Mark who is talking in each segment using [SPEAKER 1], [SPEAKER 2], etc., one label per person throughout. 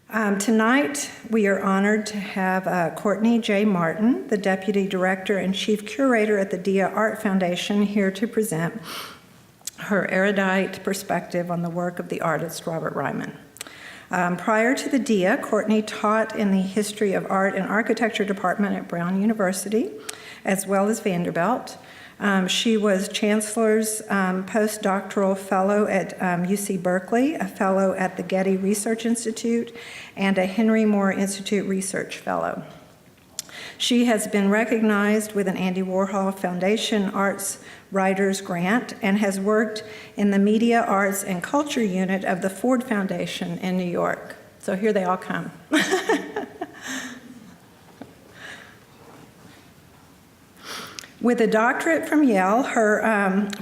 [SPEAKER 1] Tonight, we are honored to have Courtney J. Martin, the Deputy Director and Chief Curator at the Dia Art Foundation, here to present her erudite perspective on the work of the artist Robert Ryman. Prior to the Dia, Courtney taught in the History of Art and Architecture Department at Brown University, as well as Vanderbilt. She was Chancellor's postdoctoral fellow at UC Berkeley, a fellow at the Getty Research Institute, and a Henry Moore Institute Research Fellow. She has been recognized with an Andy Warhol Foundation Arts Writers Grant and has worked in the Media, Arts, and Culture Unit of the Ford Foundation in New York. So here they all come. With a doctorate from Yale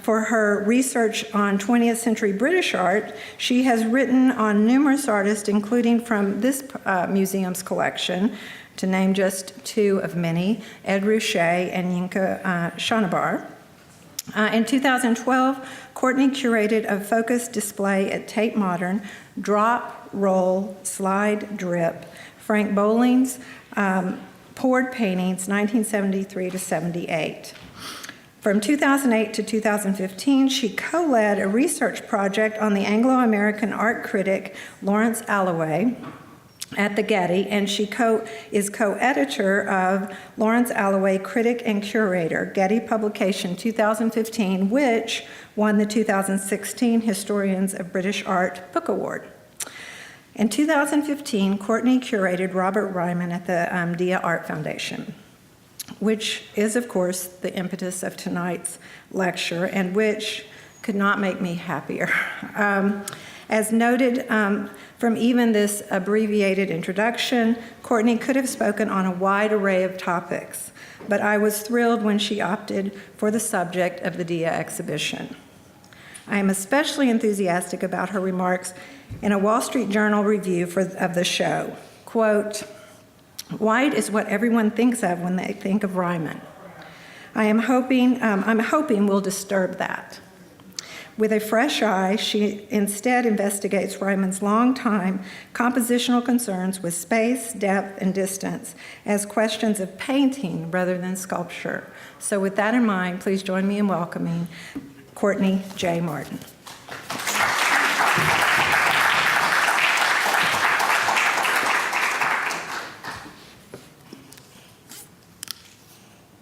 [SPEAKER 1] for her research on 20th century British art, she has written on numerous artists, including from this museum's collection, to name just two of many, Ed Ruscha and Yinka Shanabar. In 2012, Courtney curated a focused display at Tate Modern, Drop, Roll, Slide, Drip, Frank Bolling's poured paintings, 1973 to 78. From 2008 to 2015, she co-led a research project on the Anglo-American art critic Lawrence Alloway at the Getty, and she is co-editor of Lawrence Alloway Critic and Curator, Getty Publication 2015, which won the 2016 Historians of British Art Book Award. In 2015, Courtney curated Robert Ryman at the Dia Art Foundation, which is, of course, the impetus of tonight's lecture, and which could not make me happier. As noted from even this abbreviated introduction, Courtney could have spoken on a wide array of topics, but I was thrilled when she opted for the subject of the Dia exhibition. I am especially enthusiastic about her remarks in a Wall Street Journal review of the show. Quote, "White is what everyone thinks of when they think of Ryman. I'm hoping we'll disturb that. With a fresh eye, she instead investigates Ryman's long-time compositional concerns with space, depth, and distance as questions of painting rather than sculpture." So with that in mind, please join me in welcoming Courtney J. Martin.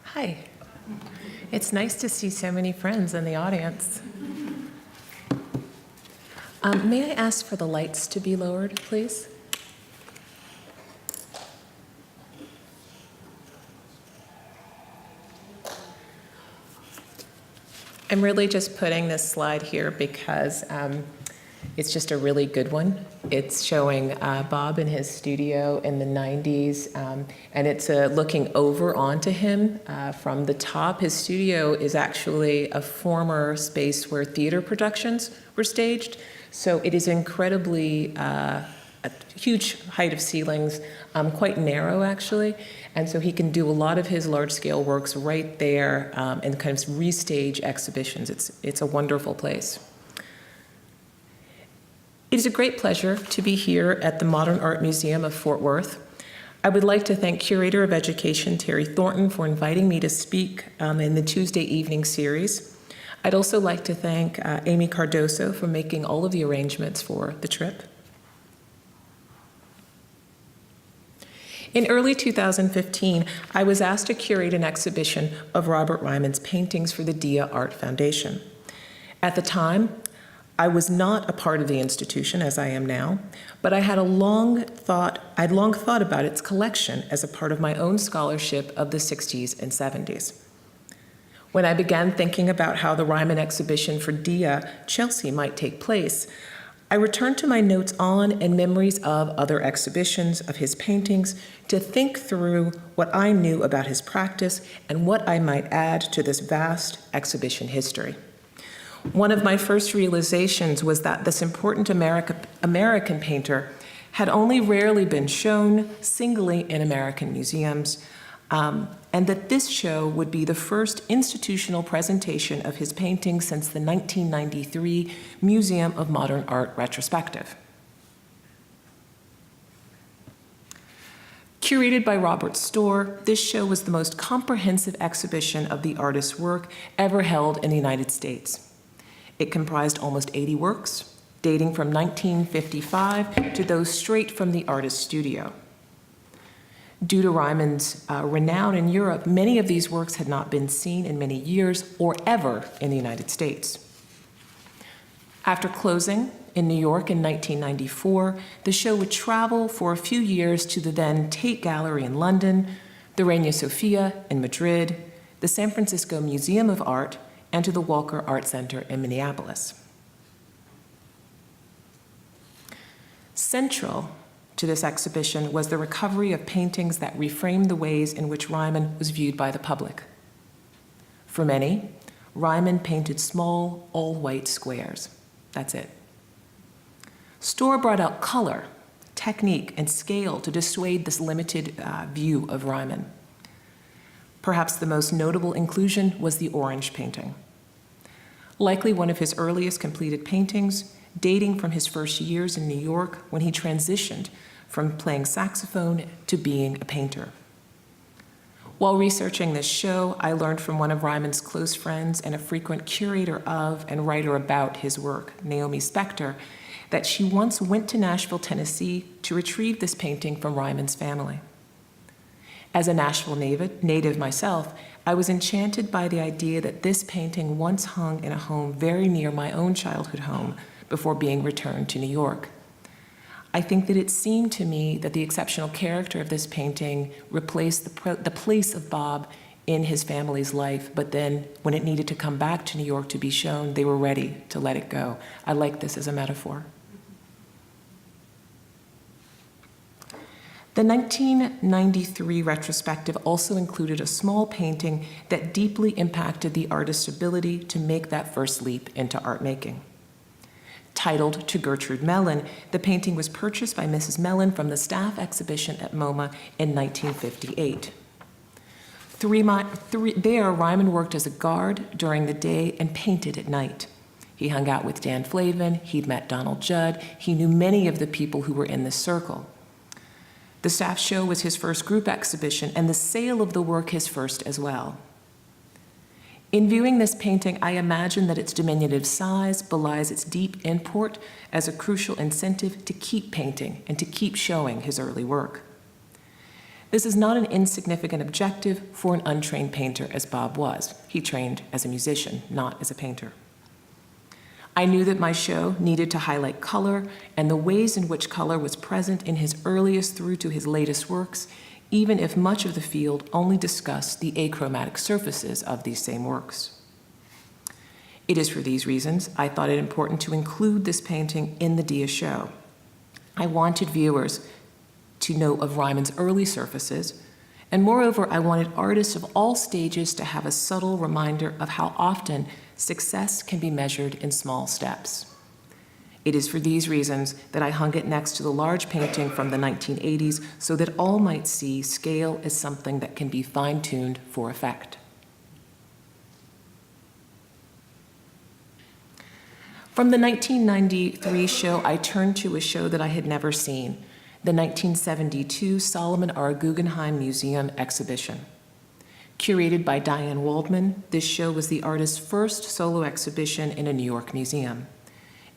[SPEAKER 2] Hi. It's nice to see so many friends in the audience. May I ask for the lights to be lowered, please? I'm really just putting this slide here because it's just a really good one. It's showing Bob in his studio in the 90s, and it's looking over onto him from the top. His studio is actually a former space where theater productions were staged, so it is incredibly a huge height of ceilings, quite narrow actually, and so he can do a lot of his large-scale works right there and kind of restage exhibitions. It's a wonderful place. It is a great pleasure to be here at the Modern Art Museum of Fort Worth. I would like to thank Curator of Education Terry Thornton for inviting me to speak in the Tuesday evening series. I'd also like to thank Amy Cardoso for making all of the arrangements for the trip. In early 2015, I was asked to curate an exhibition of Robert Ryman's paintings for the Dia Art Foundation. At the time, I was not a part of the institution as I am now, but I'd long thought about its collection as a part of my own scholarship of the 60s and 70s. When I began thinking about how the Ryman exhibition for Dia Chelsea might take place, I returned to my notes on and memories of other exhibitions of his paintings to think through what I knew about his practice and what I might add to this vast exhibition history. One of my first realizations was that this important American painter had only rarely been shown singly in American museums, and that this show would be the first institutional presentation of his paintings since the 1993 Museum of Modern Art retrospective. Curated by Robert Storr, this show was the most comprehensive exhibition of the artist's work ever held in the United States. It comprised almost 80 works, dating from 1955 to those straight from the artist's studio. Due to Ryman's renown in Europe, many of these works had not been seen in many years or ever in the United States. After closing in New York in 1994, the show would travel for a few years to the then Tate Gallery in London, the Reina Sofia in Madrid, the San Francisco Museum of Art, and to the Walker Art Center in Minneapolis. Central to this exhibition was the recovery of paintings that reframed the ways in which Ryman was viewed by the public. For many, Ryman painted small, all-white squares. That's it. Storr brought out color, technique, and scale to dissuade this limited view of Ryman. Perhaps the most notable inclusion was the orange painting. Likely one of his earliest completed paintings, dating from his first years in New York when he transitioned from playing saxophone to being a painter. While researching this show, I learned from one of Ryman's close friends and a frequent curator of and writer about his work, Naomi Spector, that she once went to Nashville, Tennessee to retrieve this painting from Ryman's family. As a Nashville native myself, I was enchanted by the idea that this painting once hung in a home very near my own childhood home before being returned to New York. I think that it seemed to me that the exceptional character of this painting replaced the place of Bob in his family's life, but then when it needed to come back to New York to be shown, they were ready to let it go. I like this as a metaphor. The 1993 retrospective also included a small painting that deeply impacted the artist's ability to make that first leap into art making. Titled To Gertrude Mellon, the painting was purchased by Mrs. Mellon from the staff exhibition at MoMA in 1958. There, Ryman worked as a guard during the day and painted at night. He hung out with Dan Flavin, he'd met Donald Judd, he knew many of the people who were in this circle. The staff show was his first group exhibition, and the sale of the work his first as well. In viewing this painting, I imagine that its diminutive size belies its deep import as a crucial incentive to keep painting and to keep showing his early work. This is not an insignificant objective for an untrained painter as Bob was. He trained as a musician, not as a painter. I knew that my show needed to highlight color and the ways in which color was present in his earliest through to his latest works, even if much of the field only discussed the achromatic surfaces of these same works. It is for these reasons I thought it important to include this painting in the Dia show. I wanted viewers to know of Ryman's early surfaces, and moreover, I wanted artists of all stages to have a subtle reminder of how often success can be measured in small steps. It is for these reasons that I hung it next to the large painting from the 1980s so that all might see scale as something that can be fine-tuned for effect. From the 1993 show, I turned to a show that I had never seen, the 1972 Solomon R. Guggenheim Museum exhibition. Curated by Diane Waldman, this show was the artist's first solo exhibition in a New York museum.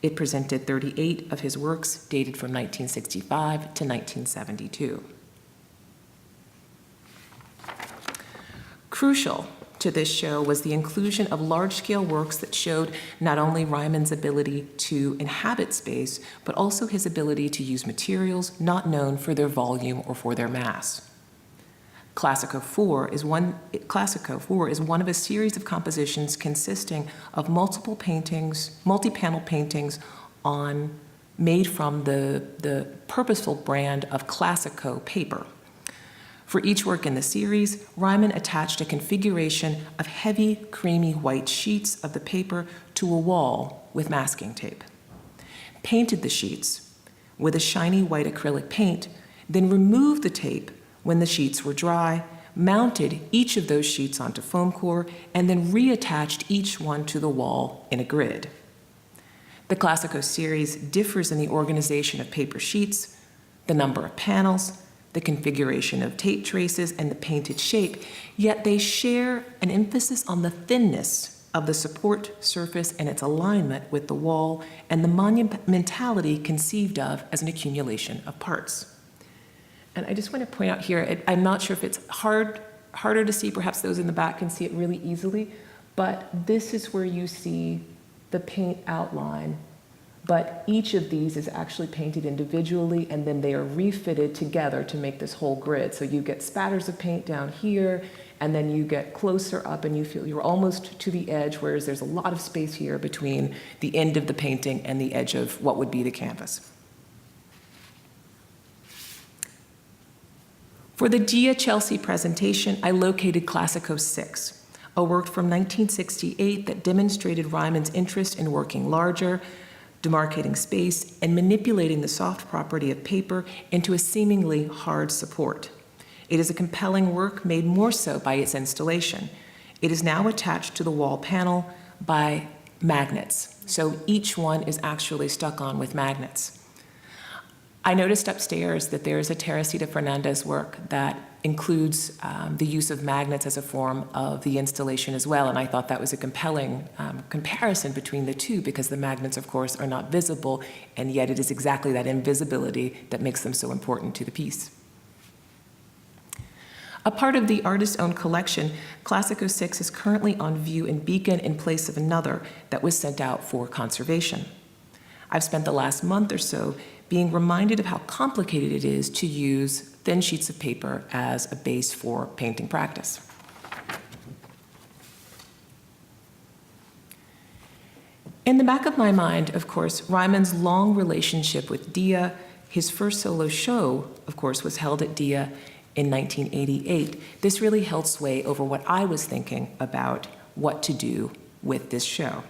[SPEAKER 2] It presented 38 of his works dated from 1965 to 1972. Crucial to this show was the inclusion of large-scale works that showed not only Ryman's ability to inhabit space, but also his ability to use materials not known for their volume or for their mass. Classico 4 is one of a series of compositions consisting of multiple paintings, multi-panel paintings made from the purposeful brand of Classico paper. For each work in the series, Ryman attached a configuration of heavy, creamy white sheets of the paper to a wall with masking tape, painted the sheets with a shiny white acrylic paint, then removed the tape when the sheets were dry, mounted each of those sheets onto foam core, and then reattached each one to the wall in a grid. The Classico series differs in the organization of paper sheets, the number of panels, the configuration of tape traces, and the painted shape, yet they share an emphasis on the thinness of the support surface and its alignment with the wall, and the monumentality conceived of as an accumulation of parts. And I just want to point out here, I'm not sure if it's harder to see, perhaps those in the back can see it really easily, but this is where you see the paint outline, but each of these is actually painted individually, and then they are refitted together to make this whole grid. So you get spatters of paint down here, and then you get closer up and you feel you're almost to the edge, whereas there's a lot of space here between the end of the painting and the edge of what would be the canvas. For the Gia Chelsea presentation, I located Classico 6, a work from 1968 that demonstrated Ryman's interest in working larger, demarcating space, and manipulating the soft property of paper into a seemingly hard support. It is a compelling work made more so by its installation. It is now attached to the wall panel by magnets, so each one is actually stuck on with magnets. I noticed upstairs that there is a Teresita Fernandez work that includes the use of magnets as a form of the installation as well, and I thought that was a compelling comparison between the two, because the magnets, of course, are not visible, and yet it is exactly that invisibility that makes them so important to the piece. A part of the artist's own collection, Classico 6 is currently on view in Beacon in place of another that was sent out for conservation. I've spent the last month or so being reminded of how complicated it is to use thin sheets of paper as a base for painting practice. In the back of my mind, of course, Ryman's long relationship with Dia. His first solo show, of course, was held at Dia in 1988. This really held sway over what I was thinking about what to do with this show.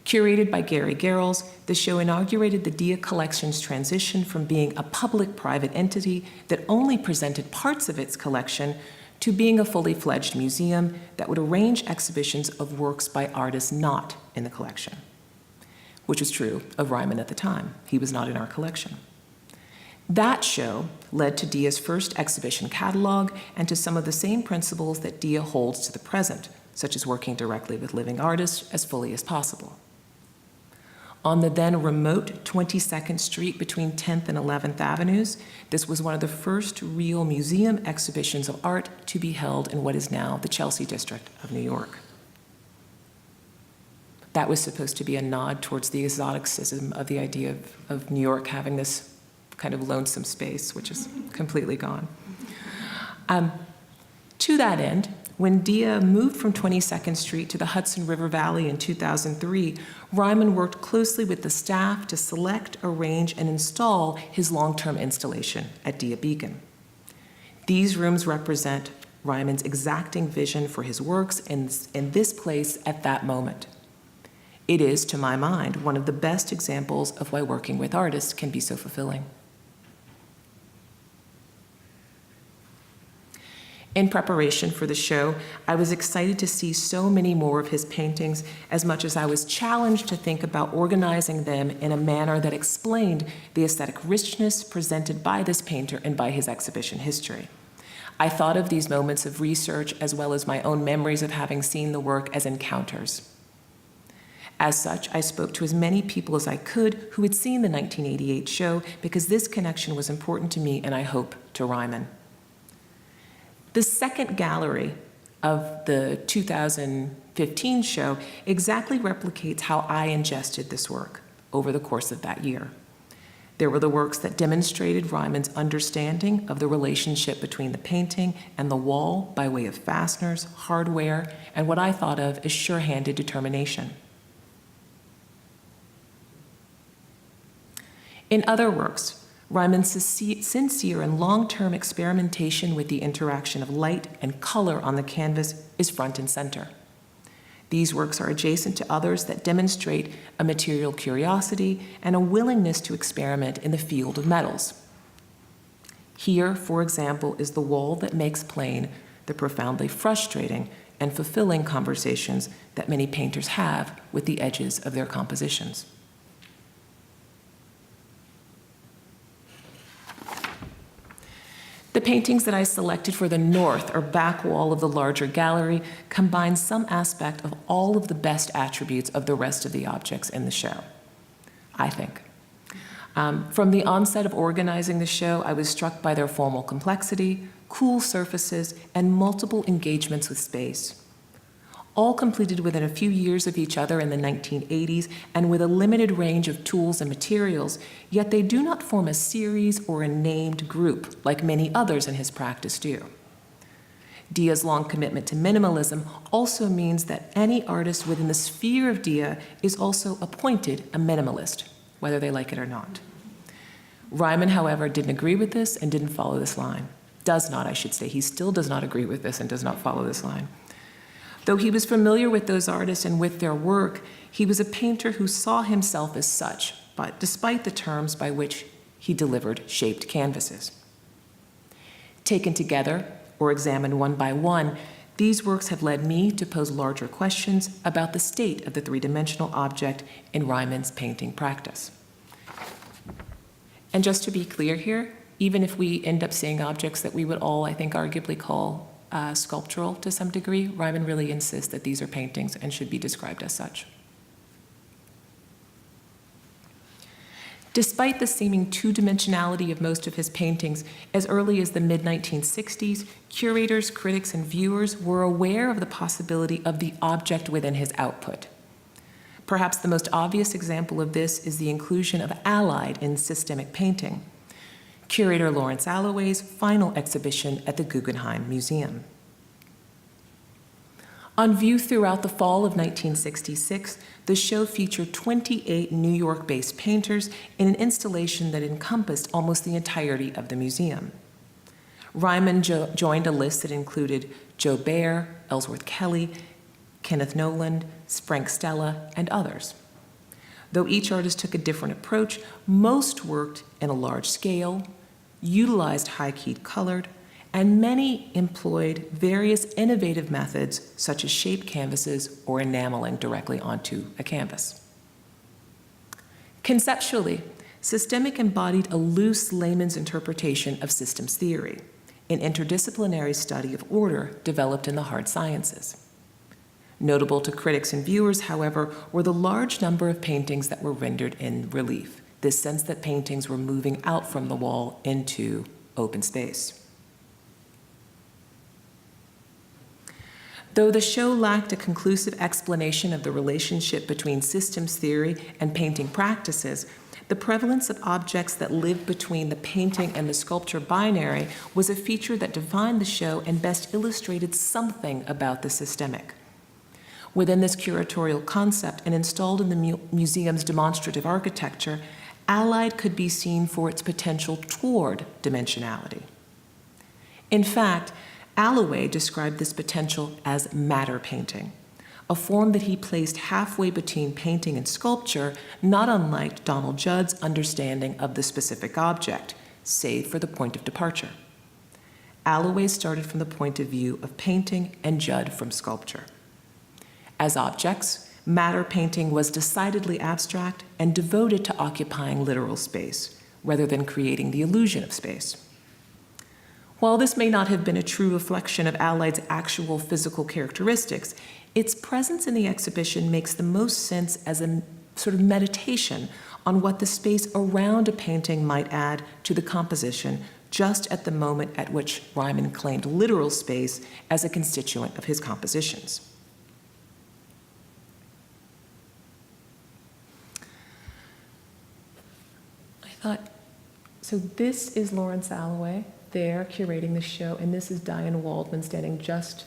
[SPEAKER 2] Curated by Gary Garrels, the show inaugurated the Dia Collection's transition from being a public-private entity that only presented parts of its collection to being a fully fledged museum that would arrange exhibitions of works by artists not in the collection, which was true of Ryman at the time. He was not in our collection. That show led to Dia's first exhibition catalog and to some of the same principles that Dia holds to the present, such as working directly with living artists as fully as possible. On the then remote 22nd Street between 10th and 11th Avenues, this was one of the first real museum exhibitions of art to be held in what is now the Chelsea district of New York. That was supposed to be a nod towards the exoticism of the idea of New York having this kind of lonesome space, which is completely gone. To that end, when Dia moved from 22nd Street to the Hudson River Valley in 2003, Ryman worked closely with the staff to select, arrange, and install his long-term installation at Dia Beacon. These rooms represent Ryman's exacting vision for his works in this place at that moment. It is, to my mind, one of the best examples of why working with artists can be so fulfilling. In preparation for the show, I was excited to see so many more of his paintings, as much as I was challenged to think about organizing them in a manner that explained the aesthetic richness presented by this painter and by his exhibition history. I thought of these moments of research, as well as my own memories of having seen the work, as encounters. As such, I spoke to as many people as I could who had seen the 1988 show, because this connection was important to me and I hope to Ryman. The second gallery of the 2015 show exactly replicates how I ingested this work over the course of that year. There were the works that demonstrated Ryman's understanding of the relationship between the painting and the wall by way of fasteners, hardware, and what I thought of as sure-handed determination. In other works, Ryman's sincere and long-term experimentation with the interaction of light and color on the canvas is front and center. These works are adjacent to others that demonstrate a material curiosity and a willingness to experiment in the field of metals. Here, for example, is the wall that makes plain the profoundly frustrating and fulfilling conversations that many painters have with the edges of their compositions. The paintings that I selected for the north or back wall of the larger gallery combine some aspect of all of the best attributes of the rest of the objects in the show, I think. From the onset of organizing the show, I was struck by their formal complexity, cool surfaces, and multiple engagements with space. All completed within a few years of each other in the 1980s and with a limited range of tools and materials, yet they do not form a series or a named group like many others in his practice do. Dia's long commitment to minimalism also means that any artist within the sphere of Dia is also appointed a minimalist, whether they like it or not. Ryman, however, didn't agree with this and didn't follow this line. Does not, I should say. He still does not agree with this and does not follow this line. Though he was familiar with those artists and with their work, he was a painter who saw himself as such, but despite the terms by which he delivered shaped canvases. Taken together, or examined one by one, these works have led me to pose larger questions about the state of the three-dimensional object in Ryman's painting practice. And just to be clear here, even if we end up seeing objects that we would all, I think, arguably call sculptural to some degree, Ryman really insists that these are paintings and should be described as such. Despite the seeming two-dimensionality of most of his paintings, as early as the mid-1960s, curators, critics, and viewers were aware of the possibility of the object within his output. Perhaps the most obvious example of this is the inclusion of Allied in systemic painting, curator Lawrence Alloway's final exhibition at the Guggenheim Museum. On view throughout the fall of 1966, the show featured 28 New York-based painters in an installation that encompassed almost the entirety of the museum. Ryman joined a list that included Joe Baer, Ellsworth Kelly, Kenneth Noland, Frank Stella, and others. Though each artist took a different approach, most worked in a large scale, utilized high-keyed colored, and many employed various innovative methods such as shaped canvases or enameling directly onto a canvas. Conceptually, systemic embodied a loose layman's interpretation of systems theory, an interdisciplinary study of order developed in the hard sciences. Notable to critics and viewers, however, were the large number of paintings that were rendered in relief, this sense that paintings were moving out from the wall into open space. Though the show lacked a conclusive explanation of the relationship between systems theory and painting practices, the prevalence of objects that lived between the painting and the sculpture binary was a feature that defined the show and best illustrated something about the systemic. Within this curatorial concept and installed in the museum's demonstrative architecture, Allied could be seen for its potential toward dimensionality. In fact, Alloway described this potential as matter painting, a form that he placed halfway between painting and sculpture, not unlike Donald Judd's understanding of the specific object, save for the point of departure. Alloway started from the point of view of painting and Judd from sculpture. As objects, matter painting was decidedly abstract and devoted to occupying literal space, rather than creating the illusion of space. While this may not have been a true reflection of Allied's actual physical characteristics, its presence in the exhibition makes the most sense as a sort of meditation on what the space around a painting might add to the composition just at the moment at which Ryman claimed literal space as a constituent of his compositions. So this is Lawrence Alloway there curating the show, and this is Diane Waldman standing just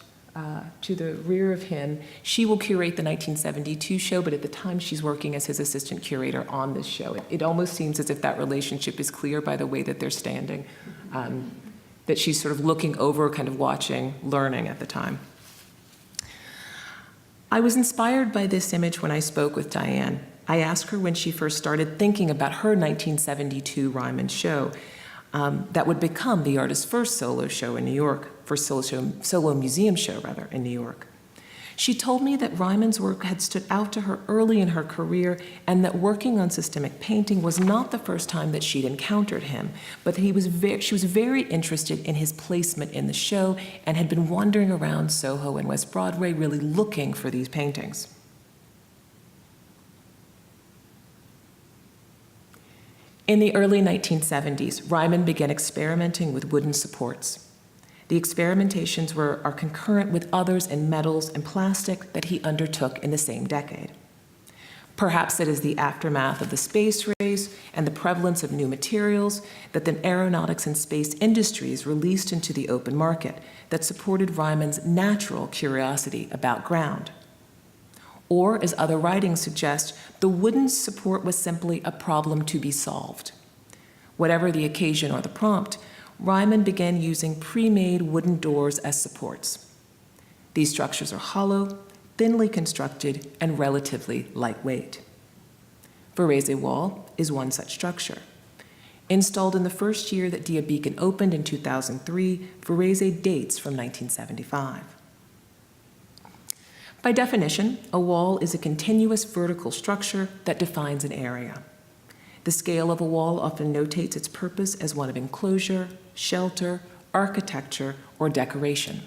[SPEAKER 2] to the rear of him. She will curate the 1972 show, but at the time she's working as his assistant curator on this show. It almost seems as if that relationship is clear by the way that they're standing, that she's sort of looking over, kind of watching, learning at the time. I was inspired by this image when I spoke with Diane. I asked her when she first started thinking about her 1972 Ryman show that would become the artist's first solo show in New York, first solo museum show, rather, in New York. She told me that Ryman's work had stood out to her early in her career and that working on systemic painting was not the first time that she'd encountered him, but she was very interested in his placement in the show and had been wandering around Soho and West Broadway really looking for these paintings. In the early 1970s, Ryman began experimenting with wooden supports. The experimentations are concurrent with others in metals and plastic that he undertook in the same decade. Perhaps it is the aftermath of the space race and the prevalence of new materials that the aeronautics and space industries released into the open market that supported Ryman's natural curiosity about ground. Or, as other writings suggest, the wooden support was simply a problem to be solved. Whatever the occasion or the prompt, Ryman began using pre-made wooden doors as supports. These structures are hollow, thinly constructed, and relatively lightweight. Varese Wall is one such structure. Installed in the first year that Dia Beacon opened in 2003, Varese dates from 1975. By definition, a wall is a continuous vertical structure that defines an area. The scale of a wall often notates its purpose as one of enclosure, shelter, architecture, or decoration,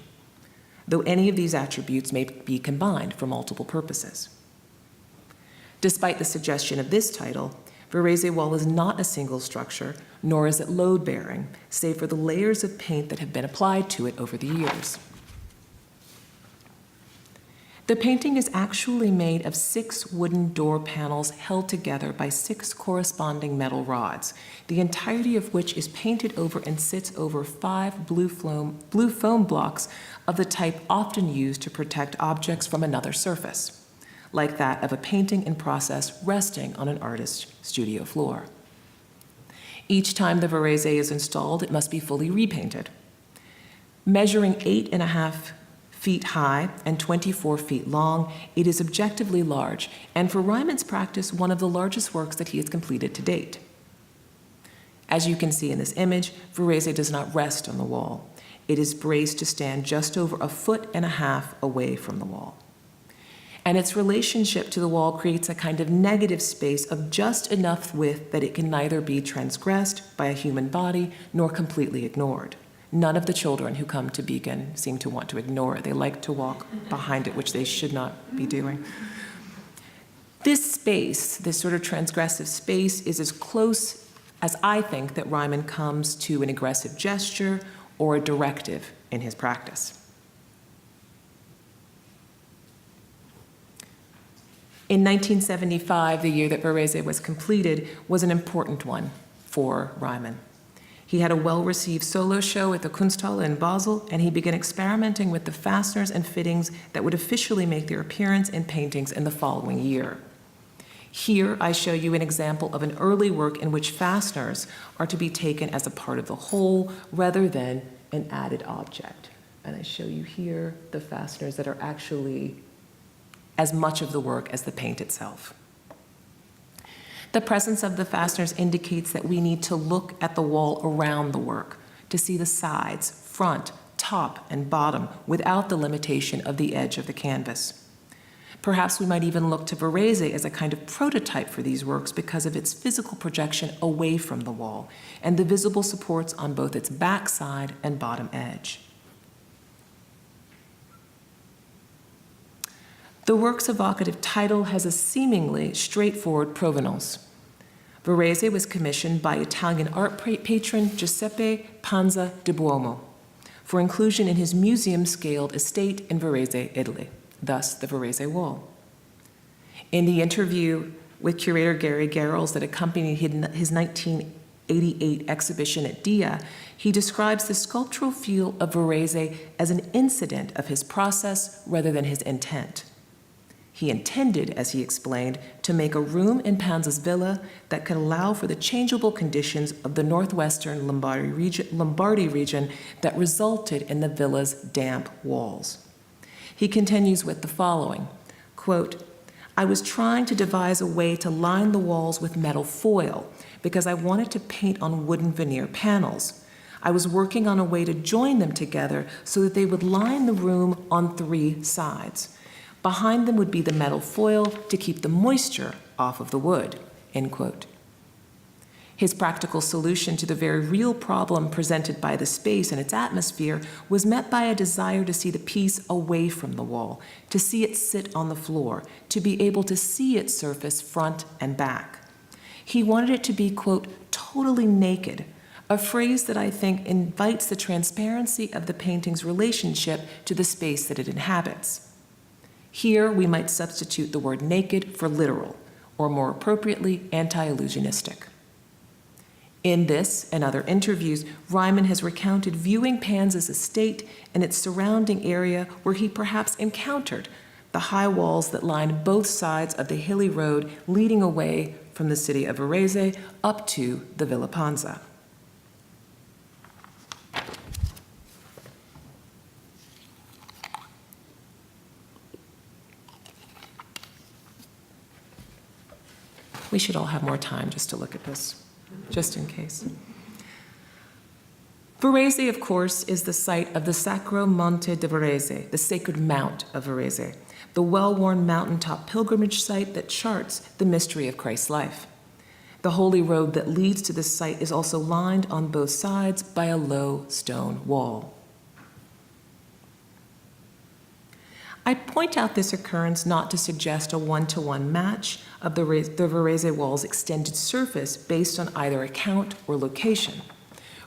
[SPEAKER 2] though any of these attributes may be combined for multiple purposes. Despite the suggestion of this title, Varese Wall is not a single structure, nor is it load-bearing, save for the layers of paint that have been applied to it over the years. The painting is actually made of 6 wooden door panels held together by 6 corresponding metal rods, the entirety of which is painted over and sits over 5 blue foam blocks of the type often used to protect objects from another surface, like that of a painting in process resting on an artist's studio floor. Each time the Varese is installed, it must be fully repainted. Measuring 8.5 feet high and 24 feet long, it is objectively large, and for Ryman's practice, one of the largest works that he has completed to date. As you can see in this image, Varese does not rest on the wall. It is braced to stand just over 1.5 feet away from the wall. And its relationship to the wall creates a kind of negative space of just enough width that it can neither be transgressed by a human body nor completely ignored. None of the children who come to Beacon seem to want to ignore it. They like to walk behind it, which they should not be doing. This space, this sort of transgressive space, is as close as I think that Ryman comes to an aggressive gesture or a directive in his practice. In 1975, the year that Varese was completed, was an important one for Ryman. He had a well-received solo show at the Kunsthalle in Basel, and he began experimenting with the fasteners and fittings that would officially make their appearance in paintings in the following year. Here, I show you an example of an early work in which fasteners are to be taken as a part of the whole rather than an added object. And I show you here the fasteners that are actually as much of the work as the paint itself. The presence of the fasteners indicates that we need to look at the wall around the work to see the sides, front, top, and bottom without the limitation of the edge of the canvas. Perhaps we might even look to Varese as a kind of prototype for these works because of its physical projection away from the wall and the visible supports on both its back side and bottom edge. The work's evocative title has a seemingly straightforward provenance. Varese was commissioned by Italian art patron Giuseppe Panza di Buomo for inclusion in his museum-scaled estate in Varese, Italy, thus the Varese Wall. In the interview with curator Gary Garrels that accompanied his 1988 exhibition at Dia, he describes the sculptural feel of Varese as an incident of his process rather than his intent. He intended, as he explained, to make a room in Panza's villa that could allow for the changeable conditions of the northwestern Lombardy region that resulted in the villa's damp walls. He continues with the following, quote, "I was trying to devise a way to line the walls with metal foil because I wanted to paint on wooden veneer panels. I was working on a way to join them together so that they would line the room on 3 sides. Behind them would be the metal foil to keep the moisture off of the wood, end quote. His practical solution to the very real problem presented by the space and its atmosphere was met by a desire to see the piece away from the wall, to see it sit on the floor, to be able to see its surface front and back. He wanted it to be, quote, totally naked, a phrase that I think invites the transparency of the painting's relationship to the space that it inhabits. Here, we might substitute the word naked for literal, or more appropriately, anti-illusionistic. In this and other interviews, Ryman has recounted viewing Panza's estate and its surrounding area where he perhaps encountered the high walls that lined both sides of the hilly road leading away from the city of Varese up to the Villa Panza. We should all have more time just to look at this, just in case. Varese, of course, is the site of the Sacro Monte di Varese, the Sacred Mount of Varese, the well-worn mountaintop pilgrimage site that charts the mystery of Christ's life. The holy road that leads to this site is also lined on both sides by a low stone wall. I point out this occurrence not to suggest a one-to-one match of the Varese wall's extended surface based on either account or location.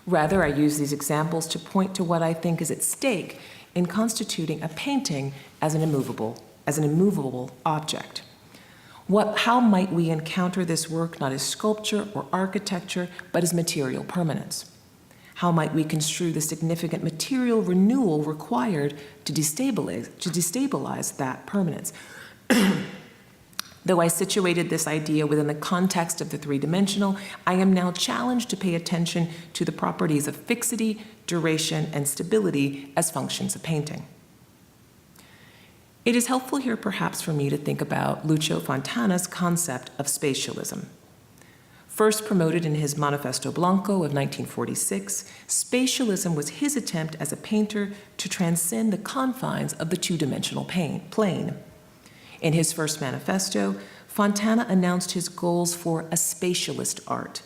[SPEAKER 2] Rather, I use these examples to point to what I think is at stake in constituting a painting as an immovable object. How might we encounter this work not as sculpture or architecture, but as material permanence? How might we construe the significant material renewal required to destabilize that permanence? Though I situated this idea within the context of the three-dimensional, I am now challenged to pay attention to the properties of fixity, duration, and stability as functions of painting. It is helpful here perhaps for me to think about Lucio Fontana's concept of spatialism. First promoted in his Manifesto Blanco of 1946, spatialism was his attempt as a painter to transcend the confines of the two-dimensional plane. In his first manifesto, Fontana announced his goals for a spatialist art,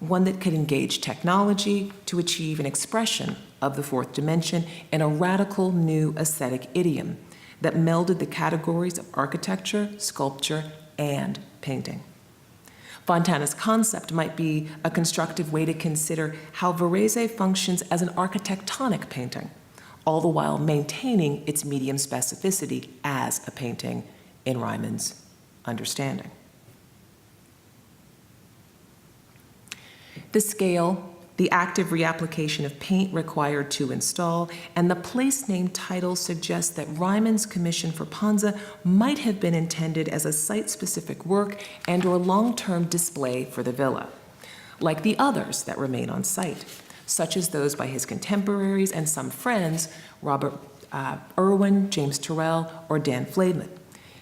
[SPEAKER 2] one that could engage technology to achieve an expression of the fourth dimension in a radical new aesthetic idiom that melded the categories of architecture, sculpture, and painting. Fontana's concept might be a constructive way to consider how Varese functions as an architectonic painting, all the while maintaining its medium specificity as a painting in Ryman's understanding. The scale, the active reapplication of paint required to install, and the place name title suggest that Ryman's commission for Panza might have been intended as a site-specific work and/or long-term display for the villa, like the others that remain on site, such as those by his contemporaries and some friends, Robert Irwin, James Turrell, or Dan Flamen.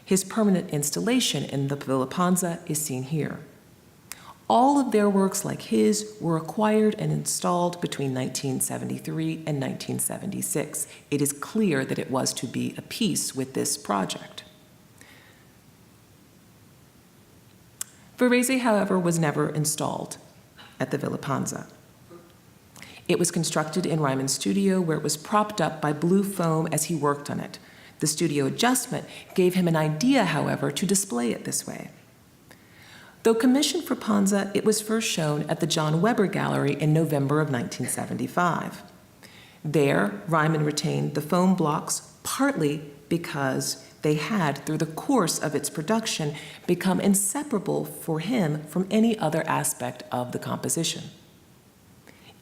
[SPEAKER 2] His permanent installation in the Villa Panza is seen here. All of their works like his were acquired and installed between 1973 and 1976. It is clear that it was to be a piece with this project. Varese, however, was never installed at the Villa Panza. It was constructed in Ryman's studio where it was propped up by blue foam as he worked on it. The studio adjustment gave him an idea, however, to display it this way. Though commissioned for Panza, it was first shown at the John Weber Gallery in November of 1975. There, Ryman retained the foam blocks partly because they had, through the course of its production, become inseparable for him from any other aspect of the composition.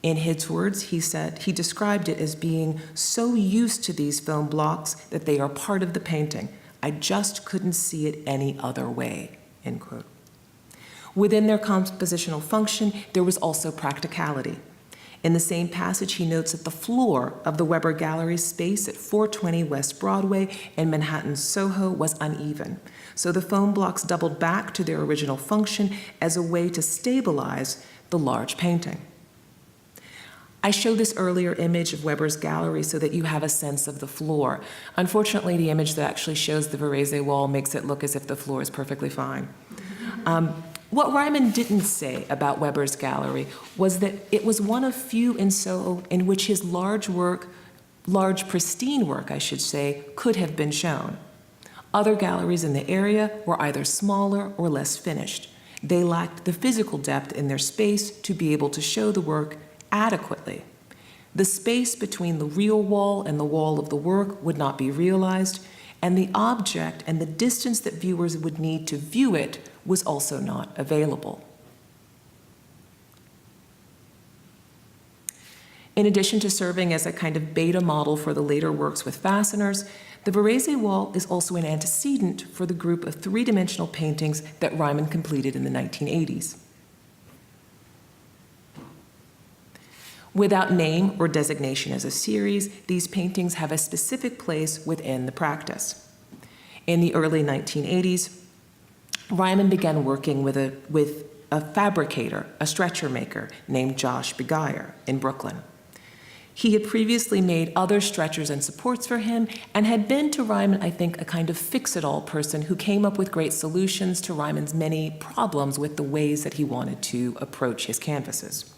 [SPEAKER 2] In his words, he said, he described it as being so used to these foam blocks that they are part of the painting. I just couldn't see it any other way, end quote. Within their compositional function, there was also practicality. In the same passage, he notes that the floor of the Weber Gallery's space at 420 West Broadway in Manhattan's Soho was uneven, so the foam blocks doubled back to their original function as a way to stabilize the large painting. I show this earlier image of Weber's gallery so that you have a sense of the floor. Unfortunately, the image that actually shows the Varese wall makes it look as if the floor is perfectly fine. What Ryman didn't say about Weber's gallery was that it was one of few in Soho in which his large pristine work, I should say, could have been shown. Other galleries in the area were either smaller or less finished. They lacked the physical depth in their space to be able to show the work adequately. The space between the real wall and the wall of the work would not be realized, and the object and the distance that viewers would need to view it was also not available. In addition to serving as a kind of beta model for the later works with fasteners, the Varese wall is also an antecedent for the group of three-dimensional paintings that Ryman completed in the 1980s. Without name or designation as a series, these paintings have a specific place within the practice. In the early 1980s, Ryman began working with a fabricator, a stretcher maker, named Josh Beguyer in Brooklyn. He had previously made other stretchers and supports for him and had been to Ryman, I think, a kind of fix-it-all person who came up with great solutions to Ryman's many problems with the ways that he wanted to approach his canvases.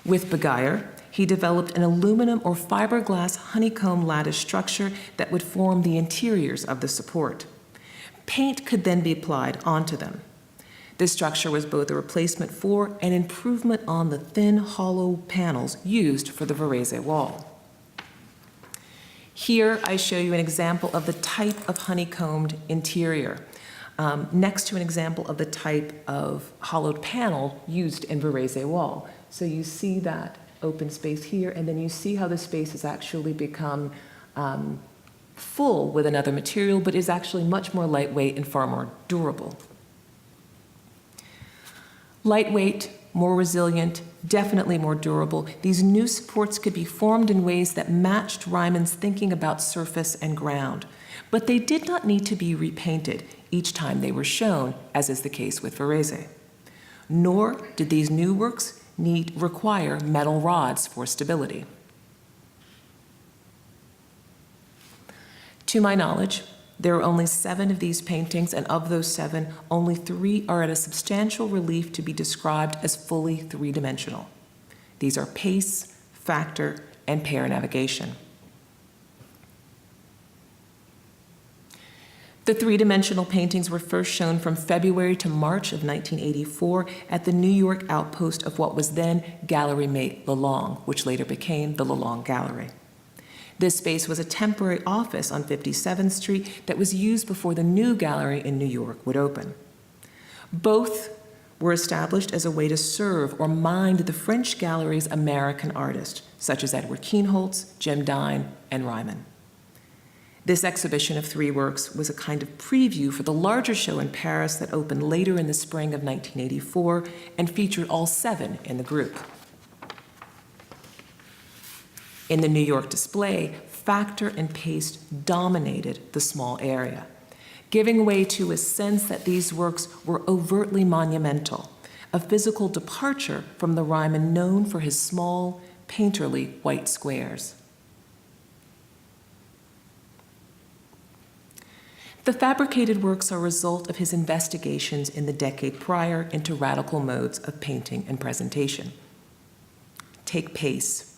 [SPEAKER 2] With Beguyer, he developed an aluminum or fiberglass honeycomb lattice structure that would form the interiors of the support. Paint could then be applied onto them. This structure was both a replacement for and improvement on the thin, hollow panels used for the Varese wall. Here I show you an example of the type of honeycombed interior, next to an example of the type of hollowed panel used in Varese wall. So you see that open space here, and then you see how the space has actually become full with another material, but is actually much more lightweight and far more durable. Lightweight, more resilient, definitely more durable, these new supports could be formed in ways that matched Ryman's thinking about surface and ground, but they did not need to be repainted each time they were shown, as is the case with Varese. Nor did these new works require metal rods for stability. To my knowledge, there are only 7 of these paintings, and of those 7, only 3 are at a substantial relief to be described as fully three-dimensional. These are pace, factor, and pair navigation. The three-dimensional paintings were first shown from February to March of 1984 at the New York outpost of what was then Gallery Mate Lalonde, which later became the Lalonde Gallery. This space was a temporary office on 57th Street that was used before the new gallery in New York would open. Both were established as a way to serve or mind the French gallery's American artists, such as Edward Kienholz, Jim Dine, and Ryman. This exhibition of 3 works was a kind of preview for the larger show in Paris that opened later in the spring of 1984 and featured all 7 in the group. In the New York display, factor and pace dominated the small area, giving way to a sense that these works were overtly monumental, a physical departure from the Ryman known for his small, painterly white squares. The fabricated works are a result of his investigations in the decade prior into radical modes of painting and presentation. Take pace.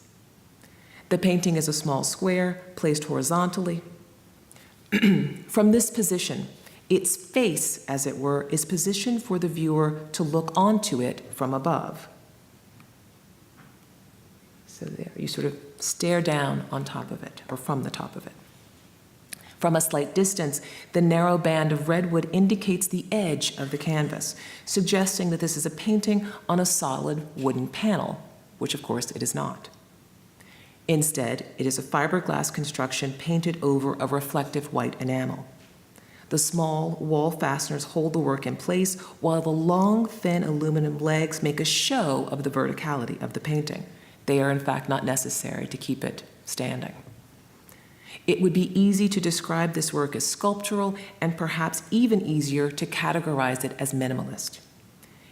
[SPEAKER 2] The painting is a small square placed horizontally. From this position, its face, as it were, is positioned for the viewer to look onto it from above. So there, you sort of stare down on top of it, or from the top of it. From a slight distance, the narrow band of redwood indicates the edge of the canvas, suggesting that this is a painting on a solid wooden panel, which of course it is not. Instead, it is a fiberglass construction painted over a reflective white enamel. The small wall fasteners hold the work in place, while the long, thin aluminum legs make a show of the verticality of the painting. They are in fact not necessary to keep it standing. It would be easy to describe this work as sculptural, and perhaps even easier to categorize it as minimalist.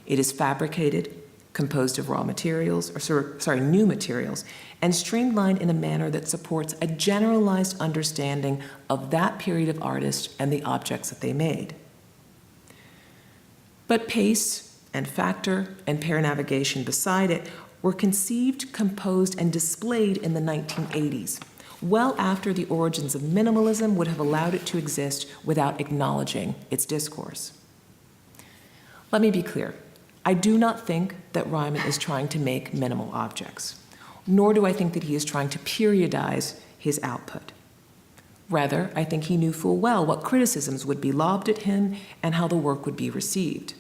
[SPEAKER 2] It is fabricated, composed of raw materials, new materials, and streamlined in a manner that supports a generalized understanding of that period of artists and the objects that they made. But pace and factor and pair navigation beside it were conceived, composed, and displayed in the 1980s, well after the origins of minimalism would have allowed it to exist without acknowledging its discourse. Let me be clear. I do not think that Ryman is trying to make minimal objects, nor do I think that he is trying to periodize his output. Rather, I think he knew full well what criticisms would be lobbed at him and how the work would be received.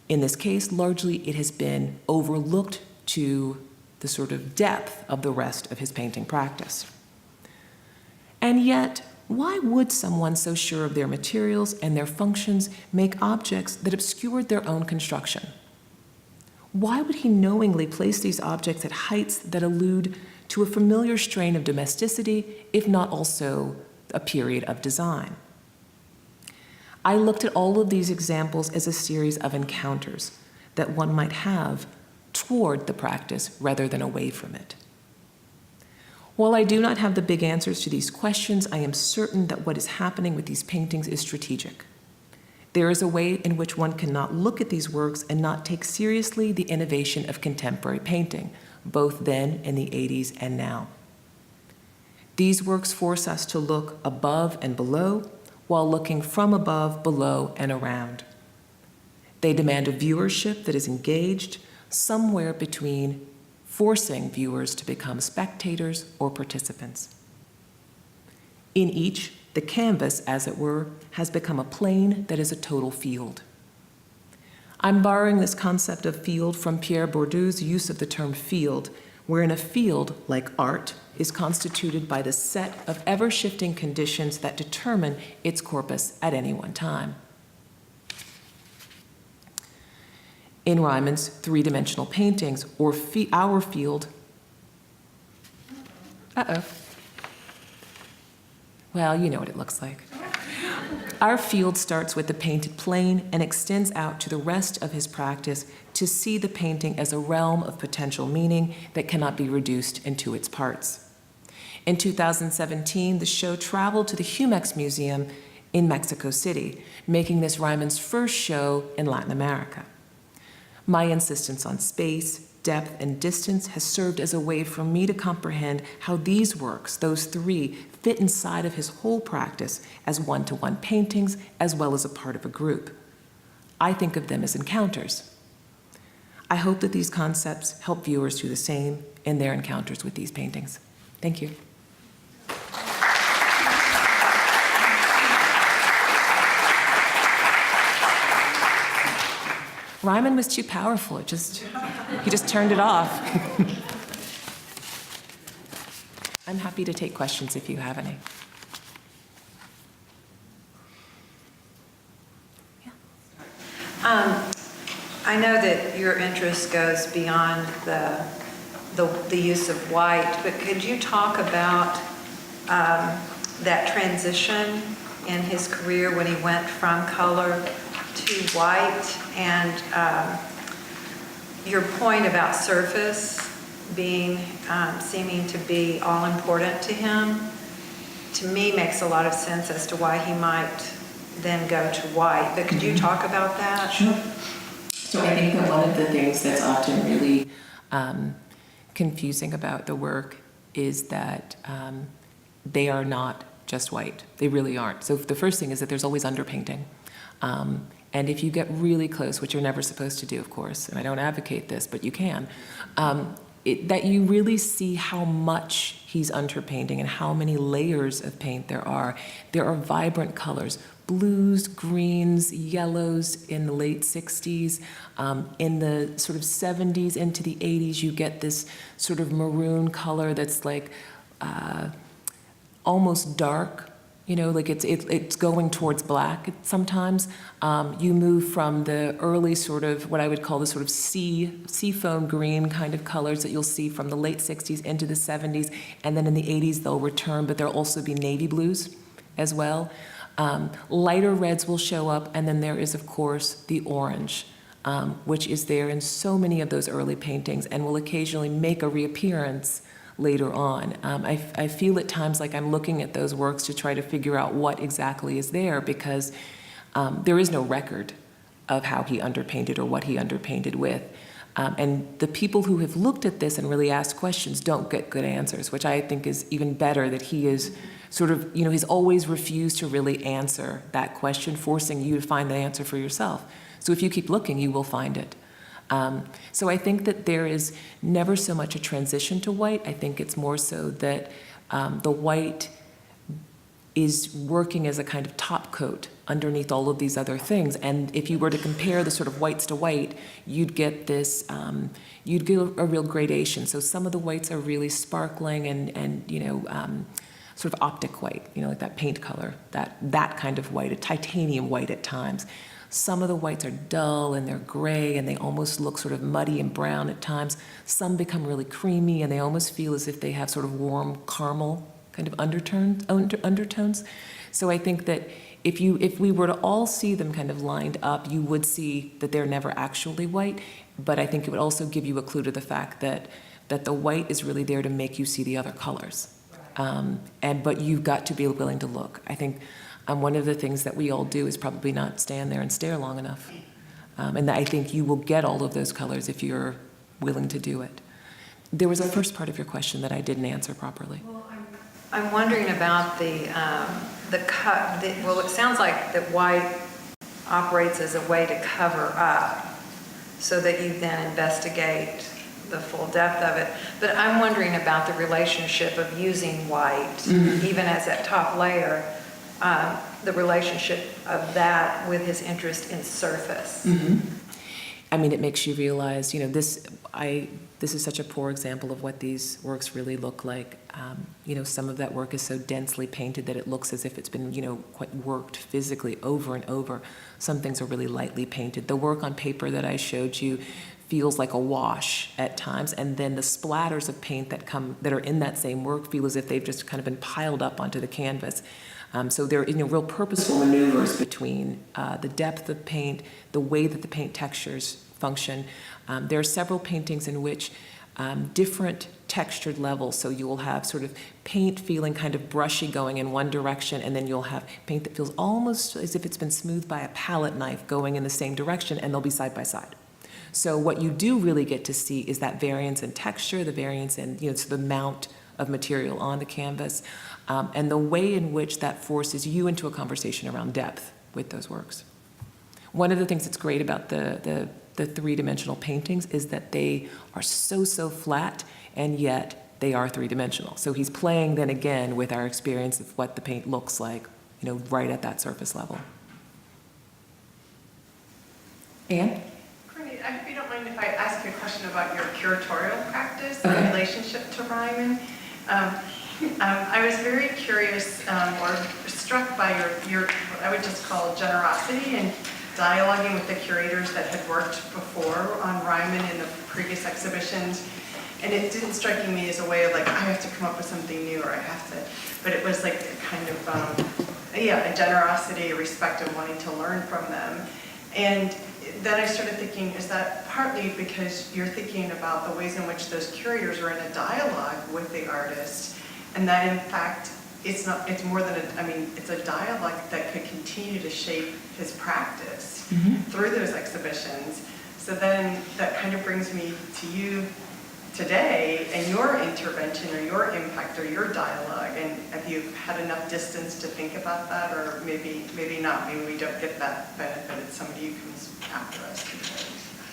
[SPEAKER 2] In this case, largely it has been overlooked to the sort of depth of the rest of his painting practice. And yet, why would someone so sure of their materials and their functions make objects that obscured their own construction? Why would he knowingly place these objects at heights that allude to a familiar strain of domesticity, if not also a period of design? I looked at all of these examples as a series of encounters that one might have toward the practice rather than away from it. While I do not have the big answers to these questions, I am certain that what is happening with these paintings is strategic. There is a way in which one cannot look at these works and not take seriously the innovation of contemporary painting, both then in the 80s and now. These works force us to look above and below, while looking from above, below, and around. They demand a viewership that is engaged, somewhere between forcing viewers to become spectators or participants. In each, the canvas, as it were, has become a plane that is a total field. I'm borrowing this concept of field from Pierre Bourdieu's use of the term field, wherein a field, like art, is constituted by the set of ever-shifting conditions that determine its corpus at any one time. In Ryman's three-dimensional paintings, or our field, well, you know what it looks like. Our field starts with the painted plane and extends out to the rest of his practice to see the painting as a realm of potential meaning that cannot be reduced into its parts. In 2017, the show traveled to the Jumex Museum in Mexico City, making this Ryman's first show in Latin America. My insistence on space, depth, and distance has served as a way for me to comprehend how these works, those three, fit inside of his whole practice as one-to-one paintings as well as a part of a group. I think of them as encounters. I hope that these concepts help viewers do the same in their encounters with these paintings. Thank you. Ryman was too powerful. He just turned it off. I'm happy to take questions if you have any.
[SPEAKER 1] I know that your interest goes beyond the use of white, but could you talk about that transition in his career when he went from color to white, and your point about surface being seeming to be all important to him, to me makes a lot of sense as to why he might then go to white. But could you talk about that?
[SPEAKER 2] Sure. So I think that one of the things that's often really confusing about the work is that they are not just white. They really aren't. So the first thing is that there's always underpainting. And if you get really close, which you're never supposed to do, of course, and I don't advocate this, but you can, that you really see how much he's underpainting and how many layers of paint there are. There are vibrant colors, blues, greens, yellows in the late 60s. In the sort of 70s into the 80s, you get this sort of maroon color that's like almost dark. You know, like it's going towards black sometimes. You move from the early sort of what I would call the sort of seafoam green kind of colors that you'll see from the late 60s into the 70s, and then in the 80s they'll return, but there'll also be navy blues as well. Lighter reds will show up, and then there is, of course, the orange. which is there in so many of those early paintings and will occasionally make a reappearance later on. I feel at times like I'm looking at those works to try to figure out what exactly is there, because there is no record of how he underpainted or what he underpainted with. And the people who have looked at this and really asked questions don't get good answers, which I think is even better, that he is sort of, he's always refused to really answer that question, forcing you to find the answer for yourself. So if you keep looking, you will find it. So I think that there is never so much a transition to white. I think it's more so that the white is working as a kind of top coat underneath all of these other things. And if you were to compare the sort of whites to white, you'd get this, you'd get a real gradation. So some of the whites are really sparkling and sort of optic white, like that paint color, that kind of white, a titanium white at times. Some of the whites are dull and they're gray and they almost look sort of muddy and brown at times. Some become really creamy and they almost feel as if they have sort of warm caramel kind of undertones. So I think that if we were to all see them kind of lined up, you would see that they're never actually white. But I think it would also give you a clue to the fact that the white is really there to make you see the other colors. But you've got to be willing to look. I think one of the things that we all do is probably not stand there and stare long enough. And I think you will get all of those colors if you're willing to do it. There was a first part of your question that I didn't answer properly.
[SPEAKER 3] Well, I'm wondering about well, it sounds like that white operates as a way to cover up so that you then investigate the full depth of it. But I'm wondering about the relationship of using white, even as that top layer, the relationship of that with his interest in surface.
[SPEAKER 2] I mean, it makes you realize, this is such a poor example of what these works really look like. Some of that work is so densely painted that it looks as if it's been, quite worked physically over and over. Some things are really lightly painted. The work on paper that I showed you feels like a wash at times, and then the splatters of paint that are in that same work feel as if they've just kind of been piled up onto the canvas. So there are real purposeful maneuvers between the depth of paint, the way that the paint textures function. There are several paintings in which different textured levels, so you will have sort of paint feeling kind of brushy going in one direction, and then you'll have paint that feels almost as if it's been smoothed by a palette knife going in the same direction, and they'll be side by side. So what you do really get to see is that variance in texture, the variance in so the amount of material on the canvas, and the way in which that forces you into a conversation around depth with those works. One of the things that's great about the three-dimensional paintings is that they are so flat, and yet they are three-dimensional. So he's playing then again with our experience of what the paint looks like, right at that surface level. Anne?
[SPEAKER 4] Courtney, if you don't mind if I ask you a question about your curatorial practice
[SPEAKER 2] Okay.
[SPEAKER 4] in relationship to Ryman. I was very curious or struck by your what I would just call generosity and dialoguing with the curators that had worked before on Ryman in the previous exhibitions. And it didn't strike me as a way of like, I have to come up with something new or I have to, but it was like a kind of, a generosity, a respect, and wanting to learn from them. And then I started thinking, is that partly because you're thinking about the ways in which those curators are in a dialogue with the artist, and that in fact, it's more than it's a dialogue that could continue to shape his practice through those exhibitions. So then that kind of brings me to you today and your intervention or your impact or your dialogue. And have you had enough distance to think about that, or maybe not? Maybe we don't get that benefit. It's somebody who comes after us.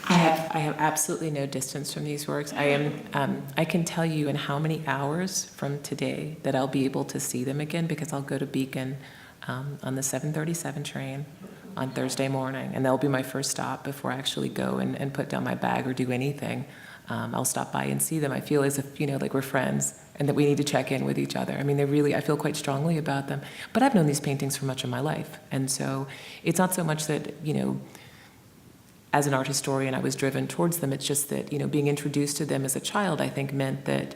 [SPEAKER 2] I have absolutely no distance from these works. I can tell you in how many hours from today that I'll be able to see them again, because I'll go to Beacon on the 7:37 train on Thursday morning, and that'll be my first stop before I actually go and put down my bag or do anything. I'll stop by and see them. I feel as if, like we're friends and that we need to check in with each other. I mean, I feel quite strongly about them. But I've known these paintings for much of my life. And so it's not so much that, as an art historian, I was driven towards them. It's just that, being introduced to them as a child, I think meant that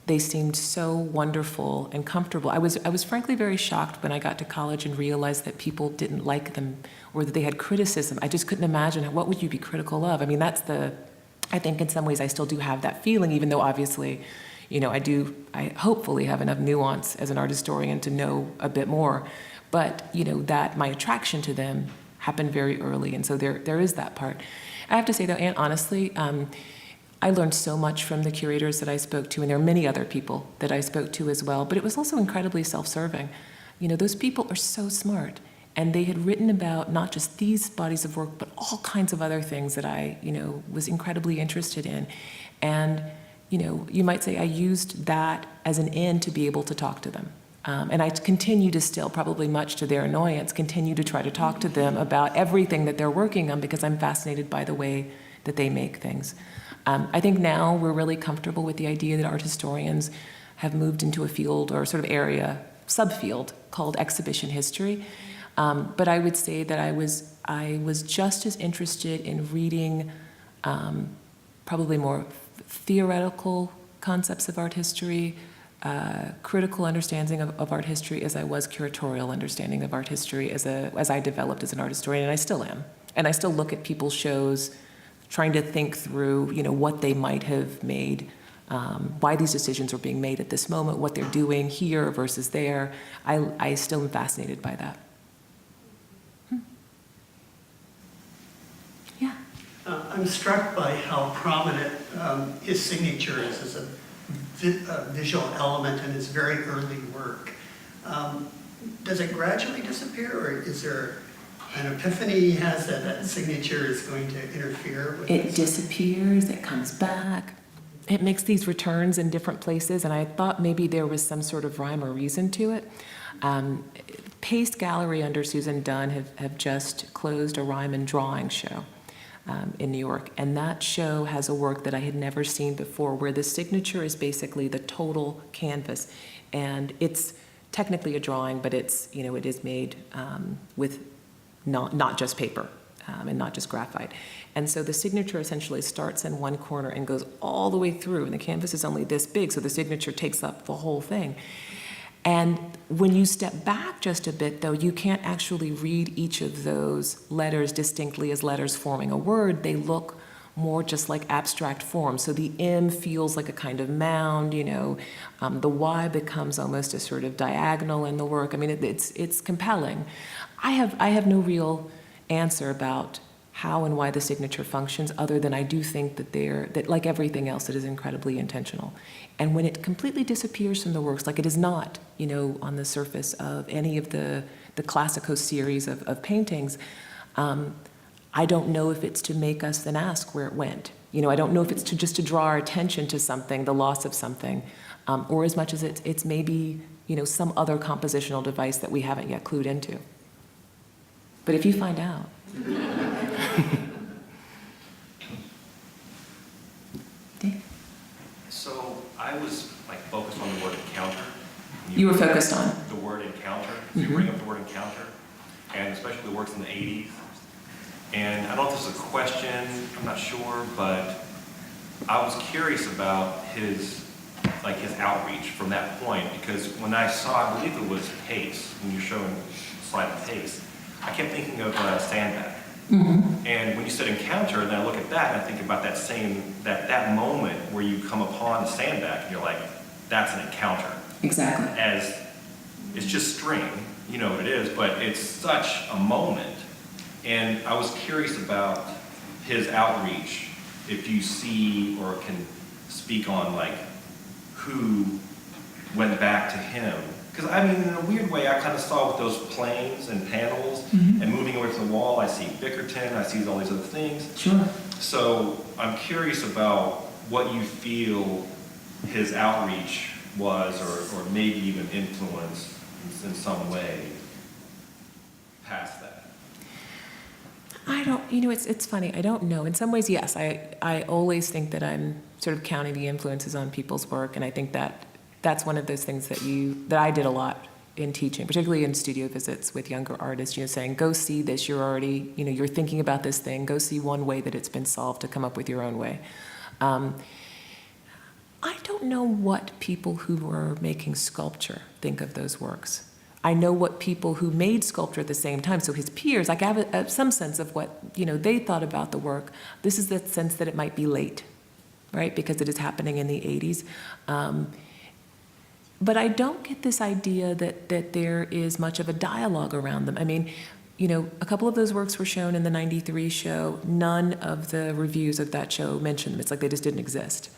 [SPEAKER 2] they seemed so wonderful and comfortable. I was frankly very shocked when I got to college and realized that people didn't like them or that they had criticism. I just couldn't imagine, what would you be critical of? I mean, I think in some ways I still do have that feeling, even though obviously, I hopefully have enough nuance as an art historian to know a bit more. But, that my attraction to them happened very early, and so there is that part. I have to say though, Anne, honestly, I learned so much from the curators that I spoke to, and there are many other people that I spoke to as well, but it was also incredibly self-serving. Those people are so smart, and they had written about not just these bodies of work, but all kinds of other things that I, was incredibly interested in. And, you might say I used that as an end to be able to talk to them. And I continue to still, probably much to their annoyance, continue to try to talk to them about everything that they're working on because I'm fascinated by the way that they make things. I think now we're really comfortable with the idea that art historians have moved into a field or sort of area, subfield, called exhibition history. But I would say that I was just as interested in reading probably more theoretical concepts of art history, critical understanding of art history as I was curatorial understanding of art history as I developed as an art historian, and I still am. And I still look at people's shows trying to think through, what they might have made, why these decisions are being made at this moment, what they're doing here versus there. I still am fascinated by that. Yeah.
[SPEAKER 5] I'm struck by how prominent his signature is as a visual element in his very early work. Does it gradually disappear, or is there an epiphany he has that signature is going to interfere with
[SPEAKER 2] It disappears, it comes back. It makes these returns in different places, and I thought maybe there was some sort of rhyme or reason to it. Paste Gallery under Susan Dunn have just closed a Ryman drawing show in New York, and that show has a work that I had never seen before, where the signature is basically the total canvas, and it's technically a drawing, but it's it is made with not just paper and not just graphite. And so the signature essentially starts in one corner and goes all the way through, and the canvas is only this big, so the signature takes up the whole thing. And when you step back just a bit, though, you can't actually read each of those letters distinctly as letters forming a word. They look more just like abstract forms. So the M feels like a kind of mound, the Y becomes almost a sort of diagonal in the work. I mean, it's compelling. I have no real answer about how and why the signature functions, other than I do think that like everything else, it is incredibly intentional. And when it completely disappears from the works, like it is not, on the surface of any of the Classico series of paintings, I don't know if it's to make us then ask where it went. I don't know if it's just to draw our attention to something, the loss of something, or as much as it's maybe, some other compositional device that we haven't yet clued into. But if you find out.
[SPEAKER 6] So I was focused on the word encounter.
[SPEAKER 2] You were focused on?
[SPEAKER 6] The word encounter. So you bring up the word encounter, and especially the works in the 80s. And I don't know if this is a question, I'm not sure, but I was curious about his outreach from that point, because when I saw, I believe it was Pace, when you're showing the slide of Pace, I kept thinking of Sandbag. Mm-hmm. And when you said encounter, then I look at that and I think about that moment where you come upon the sandbag and you're like, that's an encounter.
[SPEAKER 2] Exactly.
[SPEAKER 6] As it's just string, you know what it is, but it's such a moment. And I was curious about his outreach, if you see or can speak on who went back to him. Because in a weird way, I kind of saw with those planes and panels and moving away from the wall, I see Bickerton, I see all these other things.
[SPEAKER 2] Sure.
[SPEAKER 6] So I'm curious about what you feel his outreach was, or maybe even influence in some way past that.
[SPEAKER 2] I don't, it's funny, I don't know. In some ways, yes, I always think that I'm sort of counting the influences on people's work, and I think that's one of those things that I did a lot in teaching, particularly in studio visits with younger artists, saying, go see this, you're already, you're thinking about this thing, go see one way that it's been solved to come up with your own way. I don't know what people who were making sculpture think of those works. I know what people who made sculpture at the same time, so his peers, I have some sense of what, you know, they thought about the work. This is the sense that it might be late, right, because it is happening in the 80s. But I don't get this idea that there is much of a dialogue around them. I mean, you know, a couple of those works were shown in the '93 show. None of the reviews of that show mentioned them. It's like they just didn't exist.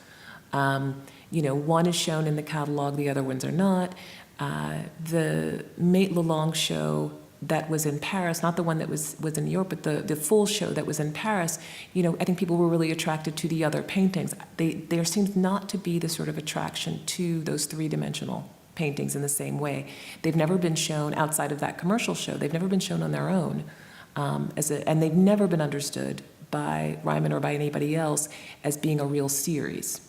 [SPEAKER 2] You know, one is shown in the catalog, the other ones are not. The Mate Lalonde show that was in Paris, not the one that was in New York, but the full show that was in Paris, you know, I think people were really attracted to the other paintings. There seems not to be the sort of attraction to those three-dimensional paintings in the same way. They've never been shown outside of that commercial show. They've never been shown on their own, and they've never been understood by Ryman or by anybody else as being a real series.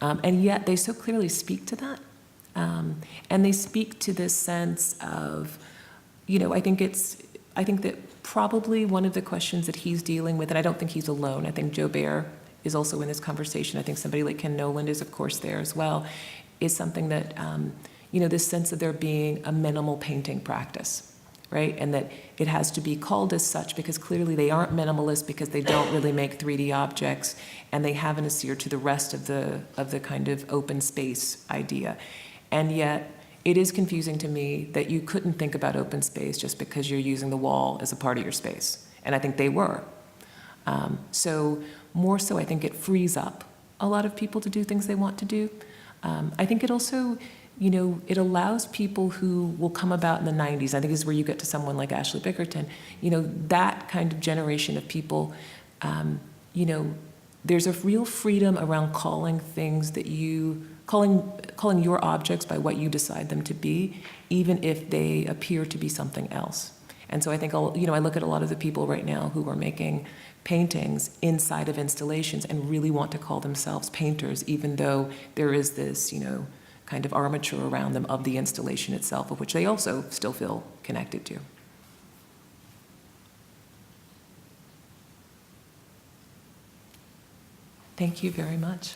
[SPEAKER 2] And yet they so clearly speak to that. And they speak to this sense of, you know, I think that probably one of the questions that he's dealing with, and I don't think he's alone, I think Joe Baer is also in this conversation, I think somebody like Ken Noland is of course there as well, is something that, you know, this sense of there being a minimal painting practice, right? And that it has to be called as such because clearly they aren't minimalist because they don't really make 3D objects and they haven't adhered to the rest of the kind of open space idea. And yet, it is confusing to me that you couldn't think about open space just because you're using the wall as a part of your space. And I think they were. So more so, I think it frees up a lot of people to do things they want to do. I think it also, you know, it allows people who will come about in the 90s, I think this is where you get to someone like Ashley Bickerton, you know, that kind of generation of people, you know, there's a real freedom around calling things that calling your objects by what you decide them to be, even if they appear to be something else. And so I think, you know, I look at a lot of the people right now who are making paintings inside of installations and really want to call themselves painters, even though there is this, you know, kind of armature around them of the installation itself, of which they also still feel connected to. Thank you very much.